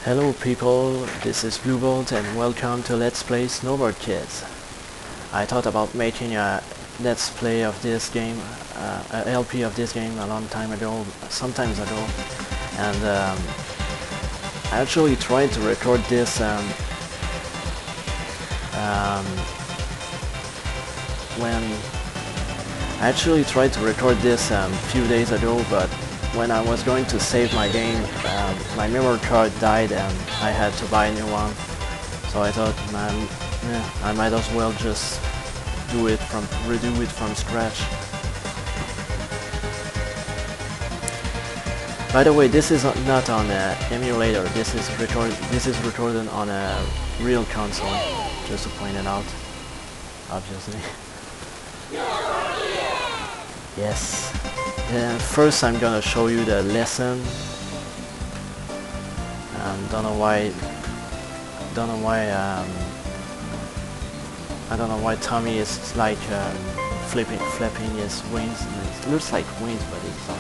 Hello people, this is Bluebolt and welcome to Let's Play Snowboard Kids. I thought about making a Let's Play of this game, a LP of this game a long time ago, sometimes ago, and I actually tried to record this few days ago, but when I was going to save my game, my memory card died and I had to buy a new one. So I thought, man, I might as well just redo it from scratch. By the way, this is not on an emulator. This is recorded on a real console. Just to point it out, obviously. Yes. First I'm gonna show you the lesson. Don't know why Tommy is like flapping his wings. It looks like wings, but it's on.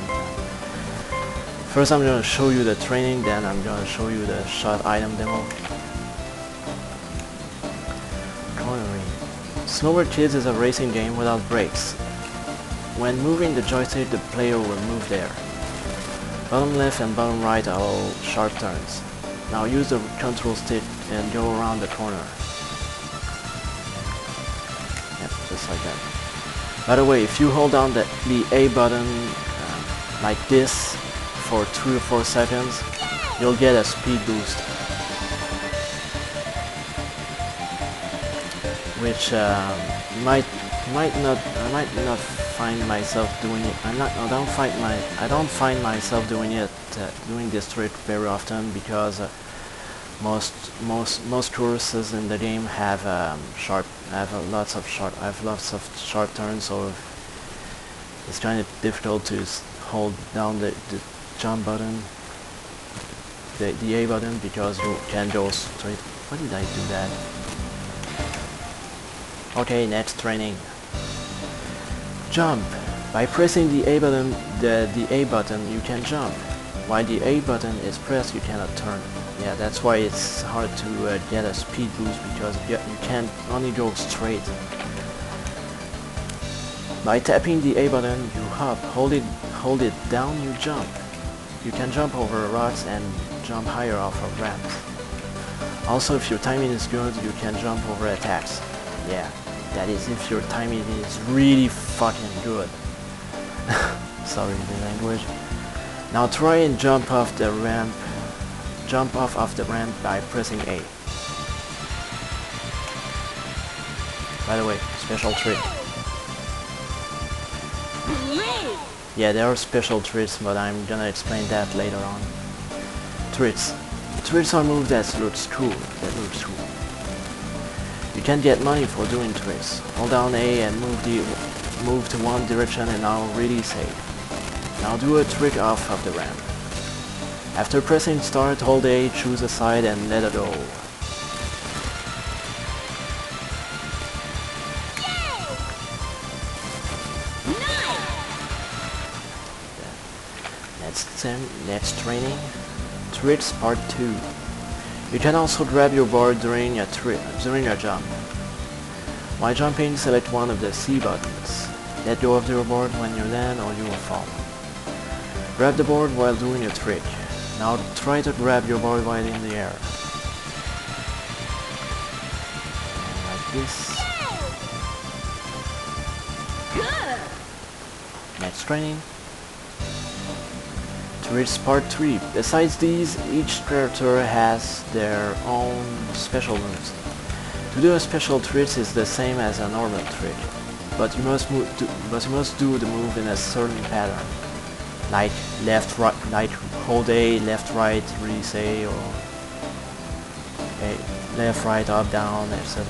First I'm gonna show you the training, then I'm gonna show you the shot item demo. Cornering. Snowboard Kids is a racing game without brakes. When moving the joystick, the player will move there. Bottom left and bottom right are all sharp turns. Now use the control stick and go around the corner. Yep, just like that. By the way, if you hold down the A button like this for 3 or 4 seconds, you'll get a speed boost. Which I might not find myself doing it. I don't find myself doing this trick very often because most courses in the game have lots of sharp turns, so it's kind of difficult to hold down the jump button, the A button, because you can go straight. Why did I do that? Okay, next training. Jump. By pressing the A button, you can jump. While the A button is pressed, you cannot turn. Yeah, that's why it's hard to get a speed boost, because you can only go straight. By tapping the A button, you hop. Hold it down, you jump. You can jump over rocks and jump higher off of ramps. Also, if your timing is good, you can jump over attacks. Yeah, that is if your timing is really fucking good. Sorry the language. Now try and jump off the ramp. Jump off of the ramp by pressing A. By the way, special trick. Yeah, there are special tricks, but I'm gonna explain that later on. Tricks. Tricks are moves that looks cool. You can get money for doing tricks. Hold down A and move to one direction and now release A. Now do a trick off of the ramp. After pressing start, hold A, choose a side and let it go. Next training. Tricks part 2. You can also grab your board during a jump. While jumping, select one of the C buttons. Let go of your board when you land or you will fall. Grab the board while doing a trick. Now try to grab your board while in the air. And like this. Next training. Tricks part 3. Besides these, each character has their own special moves. To do a special trick is the same as a normal trick, but you must do the move in a certain pattern, like left, right, like hold A, left, right, release A, or A, left, right, up, down, etc.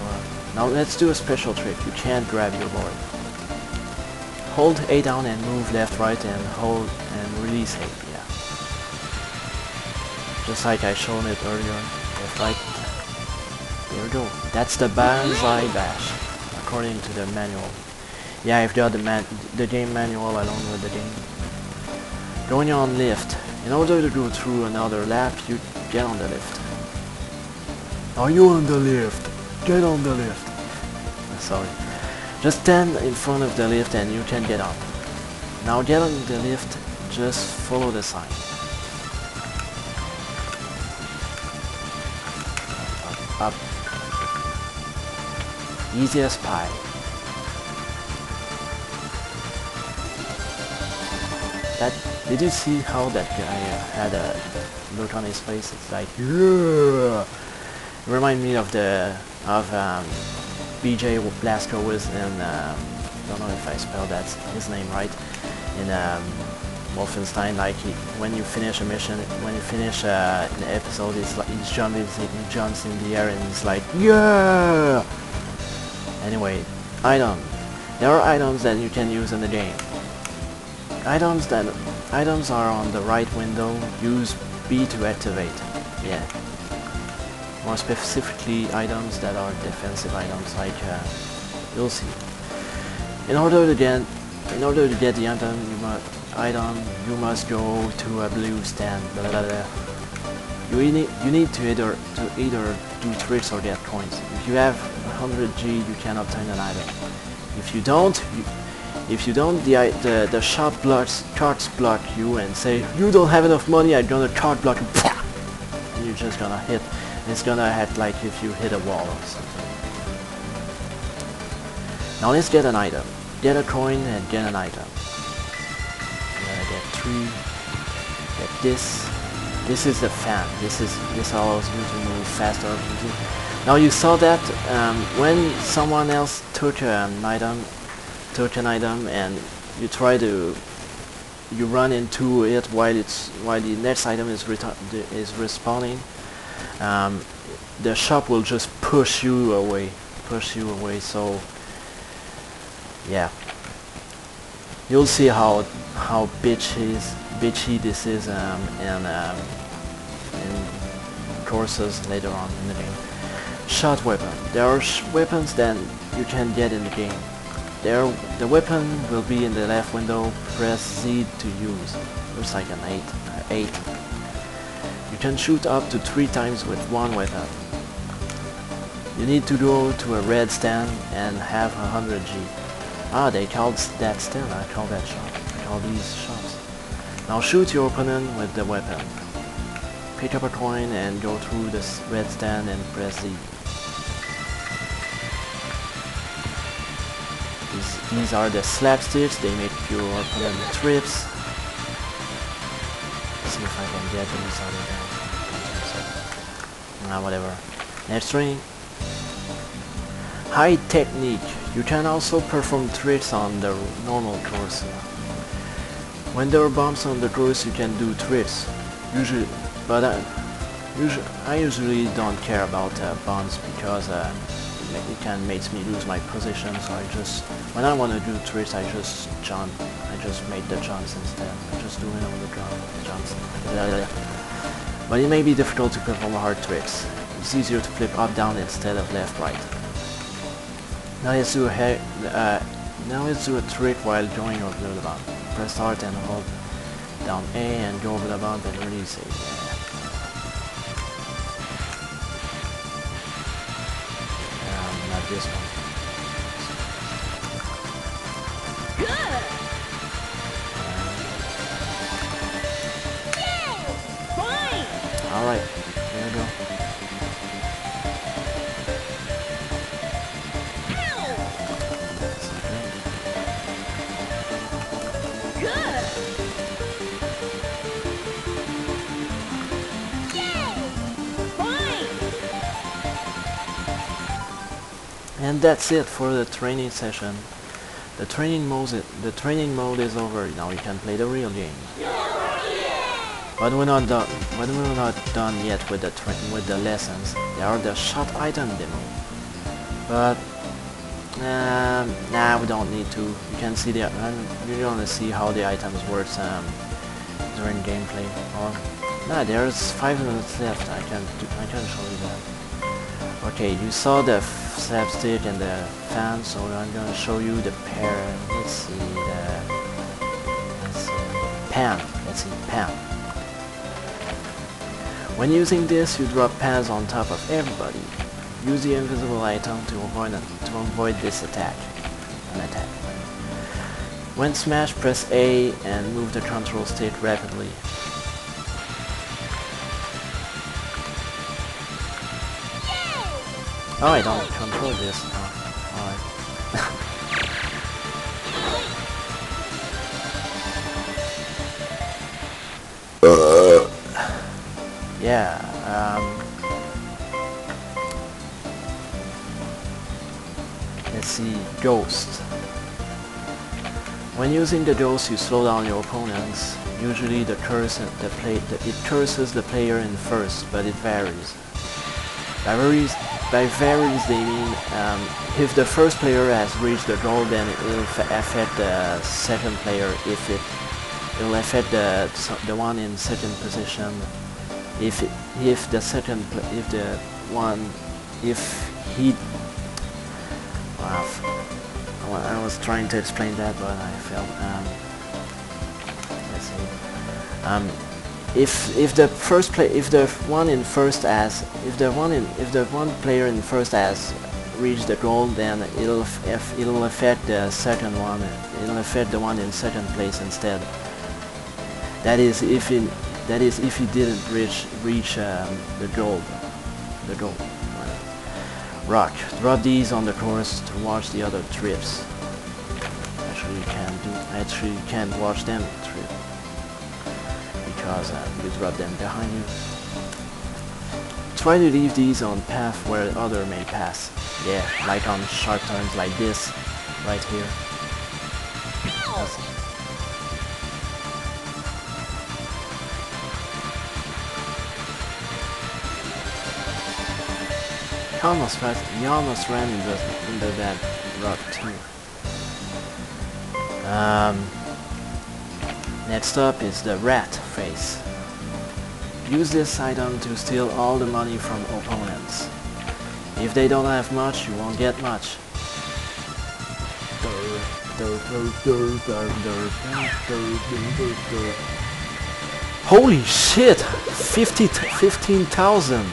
Now let's do a special trick. You can't grab your board. Hold A down and move left, right, and hold and release A. Yeah, just like I shown it earlier. Left, right. There we go. That's the banzai bash, according to the manual. Yeah, I've got the game manual along with the game. Going on lift. In order to go through another lap, you get on the lift. Are you on the lift? Get on the lift. Sorry. Just stand in front of the lift and you can get up. Now get on the lift, just follow the sign. Up. Easy as pie. Did you see how that guy had a look on his face? It's like, yeah. Remind me of BJ Blazkowicz in don't know if I spelled that his name right, in Wolfenstein. Like when you finish a mission, when you finish an episode, it's like he jumps in the air and it's like, yeah. Anyway, item. There are items that you can use in the game. Items are on the right window. Use B to activate. Yeah. More specifically, items that are defensive items, like you'll see. In order to get the item, you must go to a blue stand. Blah, blah, blah. You need to either do tricks or get coins. If you have 100 G, you can obtain an item. If you don't, the shop cards block you and say, you don't have enough money, I'm gonna card block you. And you're just gonna hit. It's gonna act like if you hit a wall or something. Now let's get an item. Get a coin and get an item. Get 3. Get this. This is the fan. This allows you to move faster. Now you saw that when someone else took an item and you run into it while the next item is respawning, the shop will just push you away. So yeah, you'll see how bitchy this is in courses later on in the game. Shot weapon. There are weapons that you can get in the game. The weapon will be in the left window. Press Z to use. Looks like an 8. You can shoot up to 3 times with one weapon. You need to go to a red stand and have 100 G. Ah, they called that stand. I call that shop. I call these shops. Now shoot your opponent with the weapon. Pick up a coin and go through this red stand and press Z. These are the slapsticks. They make your opponent trips. Let's see if I can get these other guys. Whatever. Next ring. High technique. You can also perform tricks on the normal course. When there are bombs on the course, you can do tricks. But I usually don't care about bombs because it can make me lose my position. So when I want to do tricks, I just jump. I just make the jumps instead. I just do it on the jumps. But it may be difficult to perform hard tricks. It's easier to flip up down instead of left right. Now let's do a trick while going over the bump. Press start and hold down A and go over the bump and release it. Not this one. Good. Fine. All right, here we go. And that's it for the training session. The training mode is over. Now you can play the real game. But we're not done. Yet with the lessons. There are the shot item demo. But nah, we don't need to. You can see you're gonna see how the items work during gameplay. Or there's 5 minutes left. I can show you that. Okay, you saw the slapstick and the fan, so I'm gonna show you the pair. Let's see, pan. When using this, you drop pads on top of everybody. Use the invisible item to avoid this attack. When smashed, press A and move the control stick rapidly. Oh, I don't control this. Oh, alright. Yeah, let's see, Ghost. When using the Ghost, you slow down your opponents. Usually it curses the player in first, but it varies. By varies they mean if the first player has reached the goal, then it will affect the second player. If it will affect the one in second position. If he I was trying to explain that, but I failed. Let's see. If the one player in first has reached the goal, then it'll affect the second one. It'll affect the one in second place instead. That is if he didn't reach the goal. Rock. Drop these on the course to watch the other trips. Actually, you can't watch them trip because you drop them behind you. Try to leave these on path where other may pass. Yeah, like on sharp turns like this, right here. He almost ran into that rock too. Next up is the rat face. Use this item to steal all the money from opponents. If they don't have much, you won't get much. Holy shit! 15,000!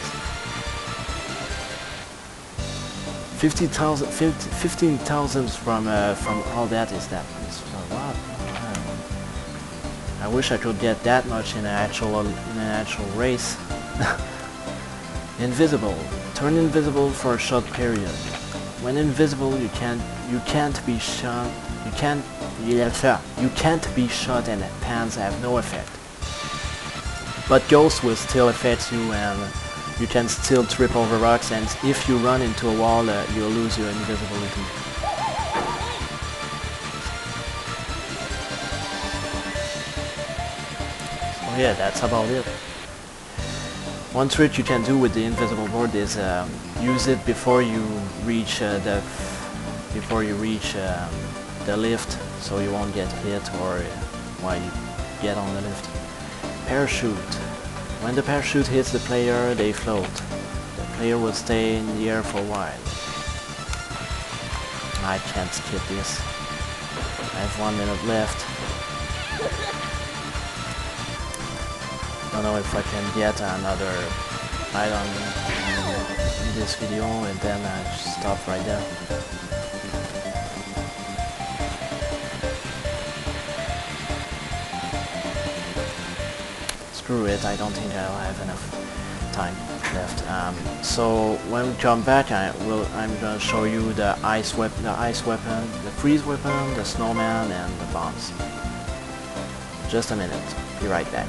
15,000 from all that is that. It's a lot. I wish I could get that much in an actual race. Invisible. Turn invisible for a short period. When invisible, you can't be shot. You can't be shot, and pans have no effect. But Ghost will still affect you, and you can still trip over rocks, and if you run into a wall, you'll lose your invisibility. So yeah, that's about it. One trick you can do with the invisible board is use it before you reach the lift, so you won't get hit or while you get on the lift. Parachute. When the parachute hits the player, they float. The player will stay in the air for a while. I can't skip this. I have 1 minute left. Don't know if I can get another item in this video, and then I stop right there. Screw it, I don't think I'll have enough time left. So when we come back, I'm gonna show you the ice weapon, the freeze weapon, the snowman, and the bombs. Just a minute. Be right back.